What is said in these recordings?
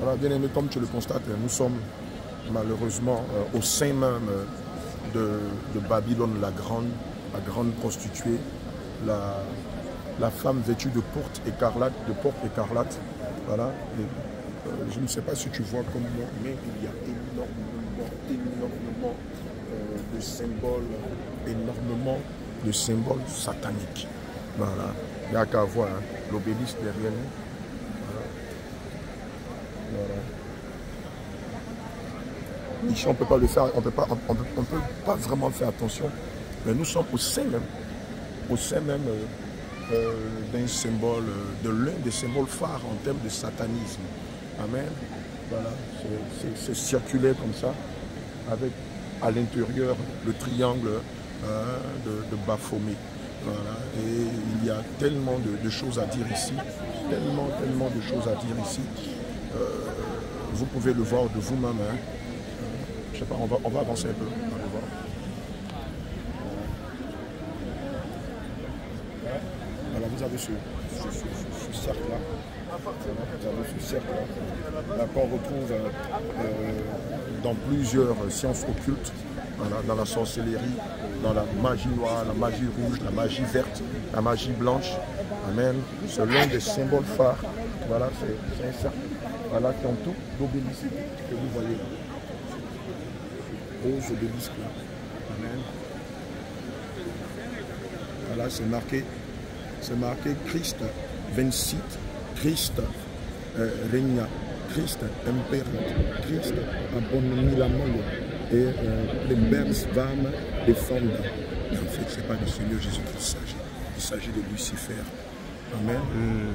Voilà, bien aimé, comme tu le constates, nous sommes malheureusement au sein même de Babylone la grande prostituée, la femme vêtue de porte écarlate, voilà. Et, je ne sais pas si tu vois comme moi, mais il y a énormément de symboles sataniques. Voilà, il n'y a qu'à voir hein, l'obélisque derrière nous. Voilà. Ici, on ne peut pas le faire, on peut pas vraiment faire attention, mais nous sommes au sein même d'un symbole, de l'un des symboles phares en termes de satanisme. Amen. Voilà, c'est circulaire comme ça, avec à l'intérieur le triangle de Baphomet. Voilà. Et il y a tellement de choses à dire ici, tellement de choses à dire ici. Vous pouvez le voir de vous-même. Hein. Je sais pas, on va avancer un peu. On va voir. Voilà, vous avez ce cercle-là. Vous avez ce cercle-là. Qu'on retrouve dans plusieurs sciences occultes. Voilà, dans la sorcellerie, dans la magie noire, la magie rouge, la magie verte, la magie blanche. Amen. C'est l'un des symboles phares. Voilà, c'est un cercle. Voilà, qui entoure l'obélisque que vous voyez là. Aux obélisques là. Amen. Voilà, c'est marqué Christ vincit, Christ regna, Christ imperat, Christ abominit la mort et les belles femmes défendent. Mais en fait, ce n'est pas du Seigneur Jésus qu'il s'agit. Il s'agit de Lucifer. Amen.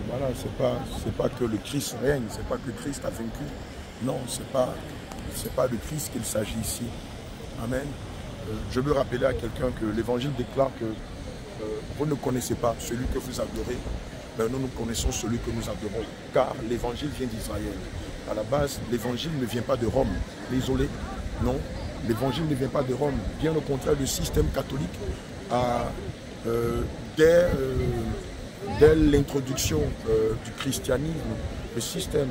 Voilà, c'est pas que le Christ règne, c'est pas que Christ a vaincu. Non, c'est pas de Christ qu'il s'agit ici. Amen. Je veux rappeler à quelqu'un que l'Évangile déclare que vous ne connaissez pas celui que vous adorez, mais nous connaissons celui que nous adorons, car l'Évangile vient d'Israël. À la base, l'Évangile ne vient pas de Rome. Désolé, non, l'Évangile ne vient pas de Rome. Bien au contraire, le système catholique a, dès l'introduction du christianisme, le système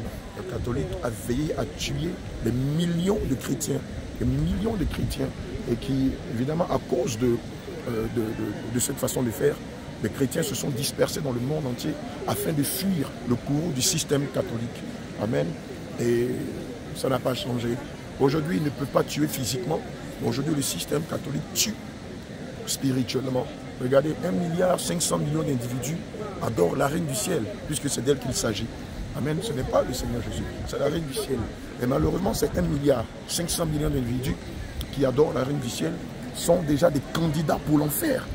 catholique a veillé à tuer des millions de chrétiens, et qui, évidemment, à cause de cette façon de faire, les chrétiens se sont dispersés dans le monde entier afin de fuir le courroux du système catholique. Amen. Et ça n'a pas changé. Aujourd'hui, ils ne peuvent pas tuer physiquement, mais aujourd'hui, le système catholique tue spirituellement. Regardez, 1,5 milliard d'individus adorent la reine du ciel, puisque c'est d'elle qu'il s'agit. Amen. Ce n'est pas le Seigneur Jésus, c'est la reine du ciel. Et malheureusement, ces 1,5 milliard d'individus qui adorent la reine du ciel sont déjà des candidats pour l'enfer.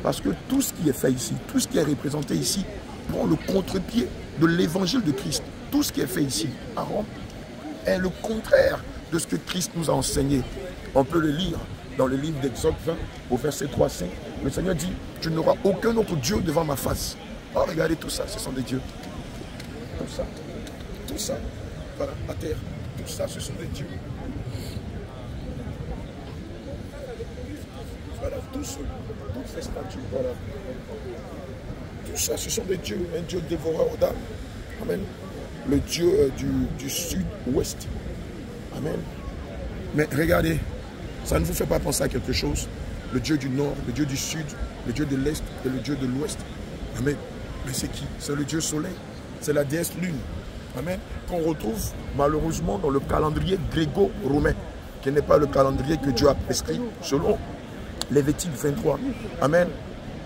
Parce que tout ce qui est fait ici, tout ce qui est représenté ici, prend le contre-pied de l'évangile de Christ. Tout ce qui est fait ici, à Rome, est le contraire de ce que Christ nous a enseigné. On peut le lire dans le livre d'Exode 20, au verset 3-5. Le Seigneur dit, tu n'auras aucun autre Dieu devant ma face. Oh, regardez tout ça, ce sont des dieux. Tout ça, voilà, à terre, tout ça, ce sont des dieux. Voilà, toutes ces statues, voilà. Tout ça, ce sont des dieux, un Dieu dévoreur d'âmes. Amen. Le Dieu du sud-ouest. Amen. Mais regardez, ça ne vous fait pas penser à quelque chose? Le Dieu du nord, le Dieu du sud, le Dieu de l'est et le Dieu de l'ouest. Amen. Mais c'est qui? C'est le Dieu soleil. C'est la déesse lune. Amen. Qu'on retrouve malheureusement dans le calendrier gréco-romain, qui n'est pas le calendrier que Dieu a prescrit selon Lévitique 23. Amen.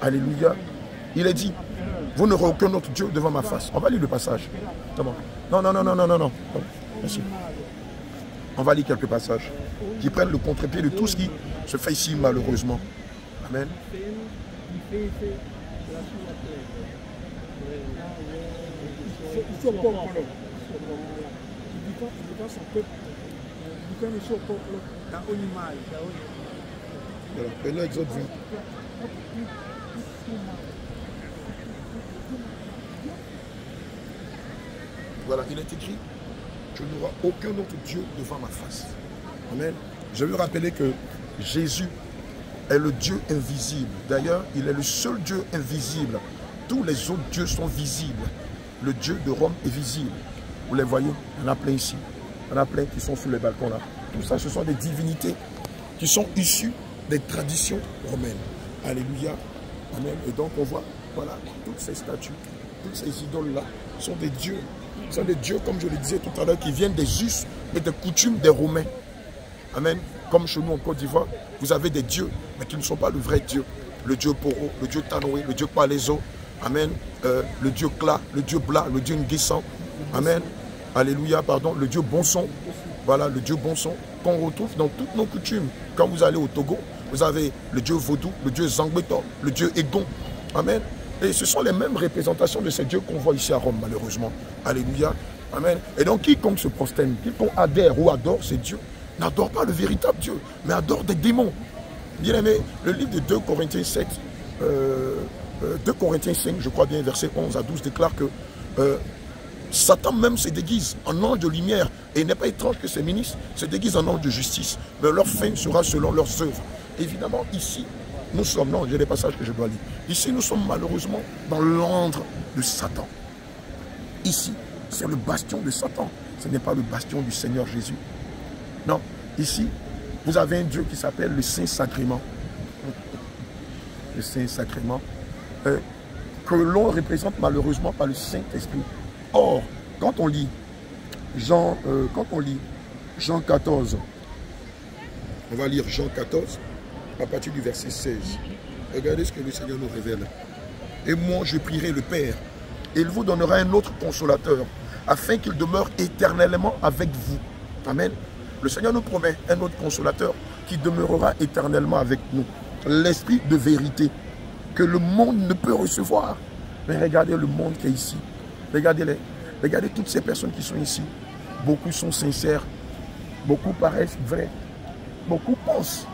Alléluia. Il est dit, vous n'aurez aucun autre Dieu devant ma face. On va lire le passage. Non. Merci. On va lire quelques passages qui prennent le contre-pied de tout ce qui se fait ici malheureusement. Amen. Voilà, prenez Exode 20. Voilà, il est écrit, tu n'auras aucun autre Dieu devant ma face. Amen. Je veux rappeler que Jésus est le Dieu invisible. D'ailleurs, il est le seul Dieu invisible. Tous les autres dieux sont visibles. le Dieu de Rome est visible. Vous les voyez, il y en a plein ici. Il y en a plein qui sont sous les balcons là. Tout ça, ce sont des divinités qui sont issues des traditions romaines. Alléluia. Amen. Et donc on voit, voilà, toutes ces statues, toutes ces idoles-là sont des dieux. Ce sont des dieux, comme je le disais tout à l'heure, qui viennent des us et des coutumes des Romains. Amen. Comme chez nous en Côte d'Ivoire, vous avez des dieux, mais qui ne sont pas le vrai Dieu. Le Dieu Poro, le Dieu Tanoé, le Dieu Palaiso. Amen. Le Dieu Kla, le Dieu Bla, le Dieu Nguessan. Amen. Alléluia, pardon. Le Dieu Bonson. Voilà, le Dieu Bonson qu'on retrouve dans toutes nos coutumes. Quand vous allez au Togo, vous avez le Dieu Vaudou, le Dieu Zangbeto, le Dieu Egon. Amen. Et ce sont les mêmes représentations de ces dieux qu'on voit ici à Rome, malheureusement. Alléluia. Amen. Et donc, quiconque se prosterne, quiconque adhère ou adore ces dieux, n'adore pas le véritable Dieu, mais adore des démons. Bien aimé, le livre de 2 Corinthiens 7, 2 Corinthiens 5, je crois bien, versets 11 à 12, déclare que Satan même se déguise en ange de lumière. Et il n'est pas étrange que ces ministres se déguisent en ange de justice. Mais leur fin sera selon leurs œuvres. Évidemment, ici, nous sommes, non, j'ai des passages que je dois lire. Ici, nous sommes malheureusement dans l'antre de Satan. Ici, c'est le bastion de Satan. Ce n'est pas le bastion du Seigneur Jésus. Non, ici, vous avez un Dieu qui s'appelle le Saint-Sacrement. Le Saint-Sacrement. Que l'on représente malheureusement par le Saint-Esprit. Or, quand on lit Jean 14, on va lire Jean 14 à partir du verset 16. Regardez ce que le Seigneur nous révèle. Et moi, je prierai le Père, et il vous donnera un autre consolateur, afin qu'il demeure éternellement avec vous. Amen. Le Seigneur nous promet un autre consolateur qui demeurera éternellement avec nous. L'Esprit de vérité que le monde ne peut recevoir. Mais regardez le monde qui est ici. Regardez-les. Regardez toutes ces personnes qui sont ici. Beaucoup sont sincères. Beaucoup paraissent vrais. Beaucoup pensent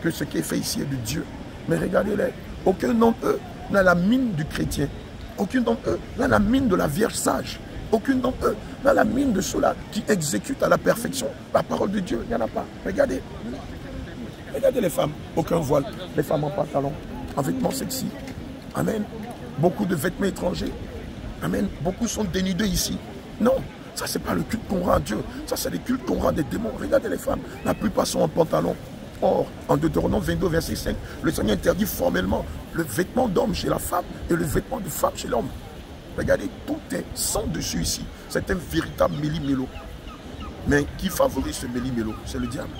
que ce qui est fait ici est de Dieu. Mais regardez-les. Aucun d'entre eux n'a la mine du chrétien. Aucun d'entre eux n'a la mine de la Vierge sage. Aucun d'entre eux n'a la mine de ceux-là qui exécutent à la perfection la parole de Dieu. Il n'y en a pas. Regardez. Regardez les femmes. Aucun voile. Les femmes en pantalon, en vêtements sexy. Amen. Beaucoup de vêtements étrangers. Amen. Beaucoup sont dénudés ici. Non, ça c'est pas le culte qu'on rend à Dieu. Ça c'est le culte qu'on rend des démons. Regardez les femmes. La plupart sont en pantalon. Or, en Deutéronome 22, verset 5, le Seigneur interdit formellement le vêtement d'homme chez la femme et le vêtement de femme chez l'homme. Regardez, tout est sans dessus ici. C'est un véritable méli-mélo. Mais qui favorise ce méli-mélo? C'est le diable.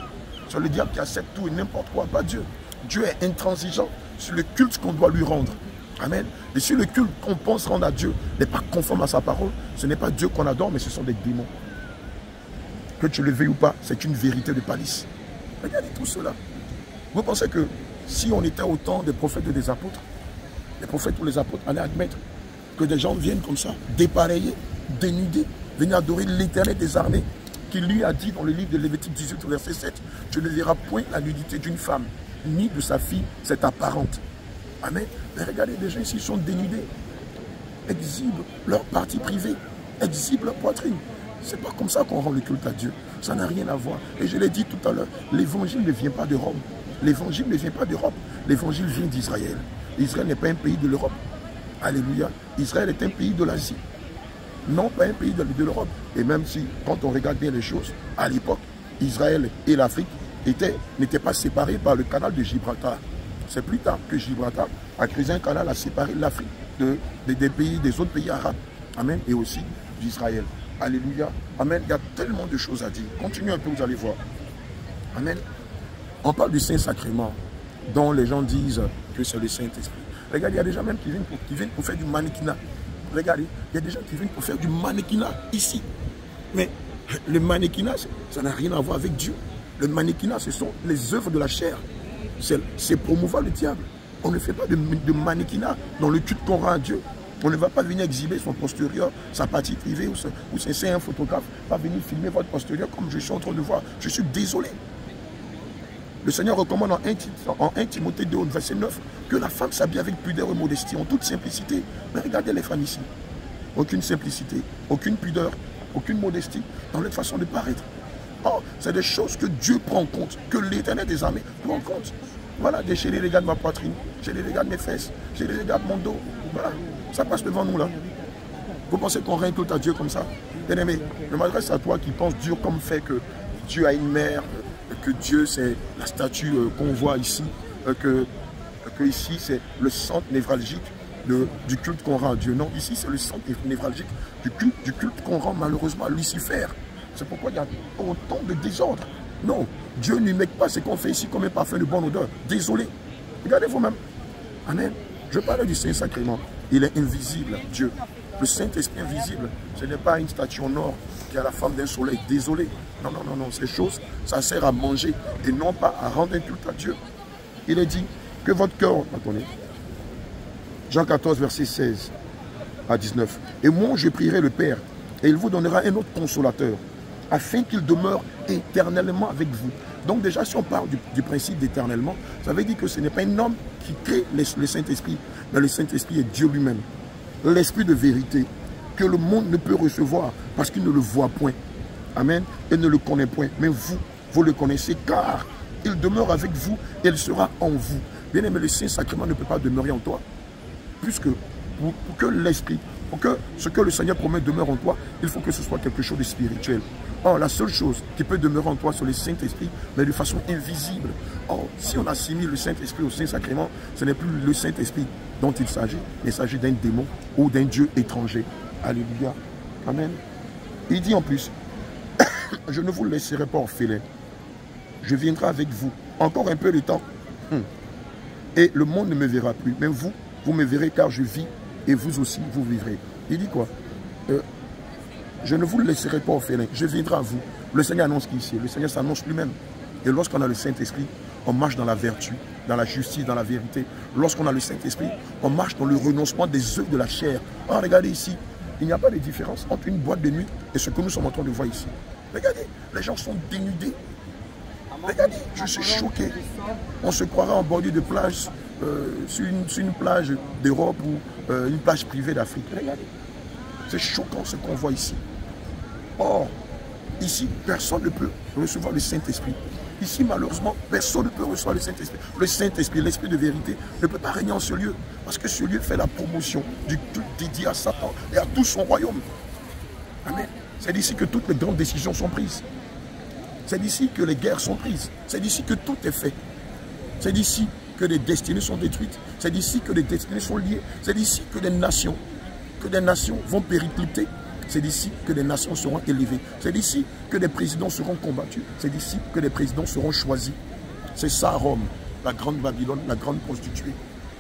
C'est le diable qui accepte tout et n'importe quoi, pas Dieu. Dieu est intransigeant sur le culte qu'on doit lui rendre. Amen. Et si le culte qu'on pense rendre à Dieu n'est pas conforme à sa parole, ce n'est pas Dieu qu'on adore, mais ce sont des démons. Que tu le veuilles ou pas, c'est une vérité de palisse. Regardez tout cela. Vous pensez que si on était au temps des prophètes et des apôtres, les prophètes ou les apôtres allaient admettre que des gens viennent comme ça, dépareillés, dénudés, venir adorer l'Éternel des armées, qui lui a dit dans le livre de Lévitique 18, verset 7, « Tu ne verras point la nudité d'une femme, ni de sa fille, cette apparente. » Amen. Mais regardez, les gens ici sont dénudés, exhibent leur partie privée, exhibent leur poitrine. C'est pas comme ça qu'on rend le culte à Dieu. Ça n'a rien à voir. Et je l'ai dit tout à l'heure, l'évangile ne vient pas de Rome. L'évangile ne vient pas d'Europe. L'évangile vient d'Israël. Israël n'est pas un pays de l'Europe. Alléluia. Israël est un pays de l'Asie. Non pas un pays de l'Europe. Et même si, quand on regarde bien les choses, à l'époque, Israël et l'Afrique n'étaient pas séparés par le canal de Gibraltar. C'est plus tard que Gibraltar a créé un canal à séparer l'Afrique des autres pays arabes. Amen. Et aussi d'Israël. Alléluia. Amen. Il y a tellement de choses à dire. Continuez un peu, vous allez voir. Amen. On parle du Saint-Sacrement, dont les gens disent que c'est le Saint-Esprit. Regardez, il y a des gens même qui viennent pour faire du mannequinat. Regardez, il y a des gens qui viennent pour faire du mannequinat ici. Mais le mannequinat, ça n'a rien à voir avec Dieu. Le mannequinat, ce sont les œuvres de la chair. C'est promouvoir le diable. On ne fait pas de mannequinat dans le culte qu'on rend à Dieu. On ne va pas venir exhiber son postérieur, sa partie privée, ou c'est un photographe va venir filmer votre postérieur comme je suis en train de voir. Je suis désolé. Le Seigneur recommande en 1 Timothée 2, verset 9, que la femme s'habille avec pudeur et modestie, en toute simplicité. Mais regardez les femmes ici. Aucune simplicité, aucune pudeur, aucune modestie dans leur façon de paraître. Oh, c'est des choses que Dieu prend en compte, que l'Éternel des armées prend en compte. Voilà, chez les regards de ma poitrine, chez les regards de mes fesses, chez les regards de mon dos. Voilà, ça passe devant nous là. Vous pensez qu'on règne tout à Dieu comme ça? Bien-aimé, je m'adresse à toi qui pense Dieu comme fait que Dieu a une mère, que Dieu c'est la statue qu'on voit ici, que ici c'est le centre névralgique du culte qu'on rend à Dieu. Non, ici c'est le centre névralgique du culte qu'on rend malheureusement à Lucifer. C'est pourquoi il y a autant de désordre. Non, Dieu ne met pas ce qu'on fait ici comme un parfum de bonne odeur. Désolé. Regardez vous-même. Amen. Je parle du Saint-Sacrement. Il est invisible, Dieu. Le Saint-Esprit invisible, ce n'est pas une statue en or qui a la forme d'un soleil. Désolé. Non, non, non, non. Ces choses, ça sert à manger et non pas à rendre un culte à Dieu. Il est dit que votre cœur, attendez, Jean 14, verset 16 à 19. Et moi, je prierai le Père, et il vous donnera un autre consolateur, afin qu'il demeure éternellement avec vous. Donc déjà, si on parle du principe d'éternellement, ça veut dire que ce n'est pas un homme qui crée le Saint-Esprit, mais le Saint-Esprit est Dieu lui-même. L'Esprit de vérité, que le monde ne peut recevoir, parce qu'il ne le voit point. Amen. Et ne le connaît point. Mais vous le connaissez, car il demeure avec vous, et il sera en vous. Bien aimé, le Saint-Sacrement ne peut pas demeurer en toi. Puisque pour que l'Esprit, pour que ce que le Seigneur promet demeure en toi, il faut que ce soit quelque chose de spirituel. Or, la seule chose qui peut demeurer en toi, c'est le Saint-Esprit, mais de façon invisible. Or, si on assimile le Saint-Esprit au Saint-Sacrement, ce n'est plus le Saint-Esprit dont il s'agit, mais il s'agit d'un démon ou d'un Dieu étranger. Alléluia. Amen. Il dit en plus, je ne vous laisserai pas orphelin. Je viendrai avec vous. Encore un peu de temps. Et le monde ne me verra plus. Mais vous me verrez car je vis et vous aussi, vous vivrez. Il dit quoi? Je ne vous laisserai pas orphelin. Je viendrai à vous. Le Seigneur annonce qui ici? Le Seigneur s'annonce lui-même. Et lorsqu'on a le Saint-Esprit, on marche dans la vertu, dans la justice, dans la vérité. Lorsqu'on a le Saint-Esprit, on marche dans le renoncement des œuvres de la chair. Oh, regardez ici, il n'y a pas de différence entre une boîte de nuit et ce que nous sommes en train de voir ici. Regardez, les gens sont dénudés. Regardez, je suis choqué. On se croirait en bordure de plage, sur une plage d'Europe ou une plage privée d'Afrique. Regardez, c'est choquant ce qu'on voit ici. Or, ici, personne ne peut recevoir le Saint-Esprit. Ici, malheureusement, personne ne peut recevoir le Saint-Esprit. Le Saint-Esprit, l'Esprit de vérité, ne peut pas régner en ce lieu. Parce que ce lieu fait la promotion du culte dédié à Satan et à tout son royaume. Amen. C'est d'ici que toutes les grandes décisions sont prises. C'est d'ici que les guerres sont prises. C'est d'ici que tout est fait. C'est d'ici que les destinées sont détruites. C'est d'ici que les destinées sont liées. C'est d'ici que des nations vont péricliter. C'est d'ici que les nations seront élevées. C'est d'ici que des présidents seront combattus. C'est d'ici que les présidents seront choisis. C'est ça Rome, la grande Babylone, la grande prostituée,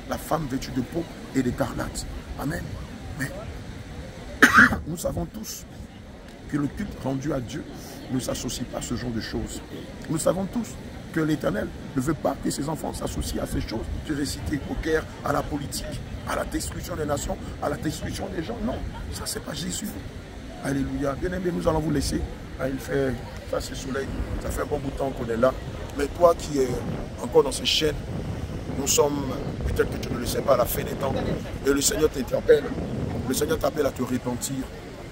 la femme vêtue de peau et d'écarlate. Amen. Mais nous savons tous que le culte rendu à Dieu ne s'associe pas à ce genre de choses. Nous savons tous que l'Éternel ne veut pas que ses enfants s'associent à ces choses. Je vais citer au Caire, à la politique, à la destruction des nations, à la destruction des gens. Non, ça c'est pas Jésus. Alléluia. Bien aimé, nous allons vous laisser. Il fait face au soleil. Ça fait un bon bout de temps qu'on est là. Mais toi qui es encore dans ces chaînes, nous sommes, peut-être que tu ne le sais pas, à la fin des temps. Et le Seigneur t'interpelle. Le Seigneur t'appelle à te repentir.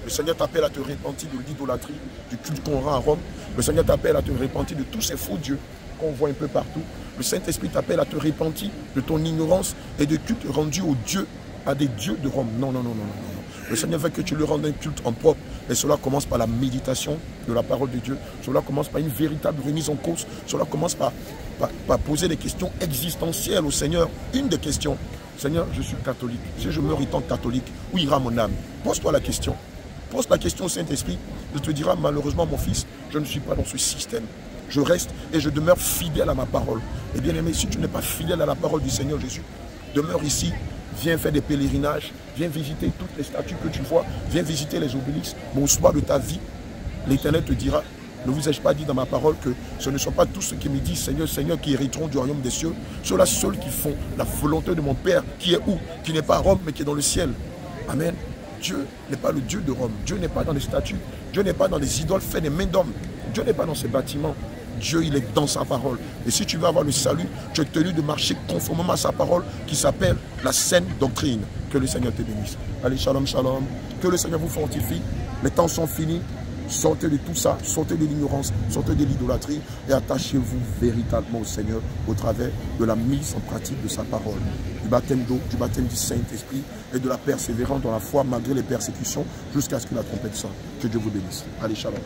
Le Seigneur t'appelle à te repentir de l'idolâtrie, du culte qu'on rend à Rome. Le Seigneur t'appelle à te repentir de tous ces faux dieux qu'on voit un peu partout. Le Saint-Esprit t'appelle à te repentir de ton ignorance et de culte rendu aux dieux, à des dieux de Rome. Non, non, non, non, non, non. Le Seigneur veut que tu lui rendes un culte en propre. Et cela commence par la méditation de la parole de Dieu. Cela commence par une véritable remise en cause. Cela commence par poser des questions existentielles au Seigneur. Une des questions. Seigneur, je suis catholique. Si je meurs étant catholique, où ira mon âme? Pose-toi la question. Pose la question au Saint-Esprit, il te dira malheureusement mon fils, je ne suis pas dans ce système. Je reste et je demeure fidèle à ma parole. Et bien aimé, si tu n'es pas fidèle à la parole du Seigneur Jésus, demeure ici, viens faire des pèlerinages, viens visiter toutes les statues que tu vois, viens visiter les obélisques. Mais au soir de ta vie, l'Éternel te dira, ne vous ai-je pas dit dans ma parole que ce ne sont pas tous ceux qui me disent Seigneur, Seigneur, qui hériteront du royaume des cieux, ceux-là seuls qui font la volonté de mon Père, qui est où? Qui n'est pas à Rome, mais qui est dans le ciel. Amen. Dieu n'est pas le Dieu de Rome. Dieu n'est pas dans les statues. Dieu n'est pas dans les idoles faites des mains d'hommes. Dieu n'est pas dans ces bâtiments. Dieu, il est dans sa parole. Et si tu veux avoir le salut, tu es tenu de marcher conformément à sa parole qui s'appelle la saine doctrine. Que le Seigneur te bénisse. Allez, shalom, shalom. Que le Seigneur vous fortifie. Les temps sont finis. Sortez de tout ça, sortez de l'ignorance, sortez de l'idolâtrie et attachez-vous véritablement au Seigneur au travers de la mise en pratique de sa parole, du baptême d'eau, du baptême du Saint-Esprit et de la persévérance dans la foi malgré les persécutions jusqu'à ce que la trompette sonne. Que Dieu vous bénisse. Allez, shalom.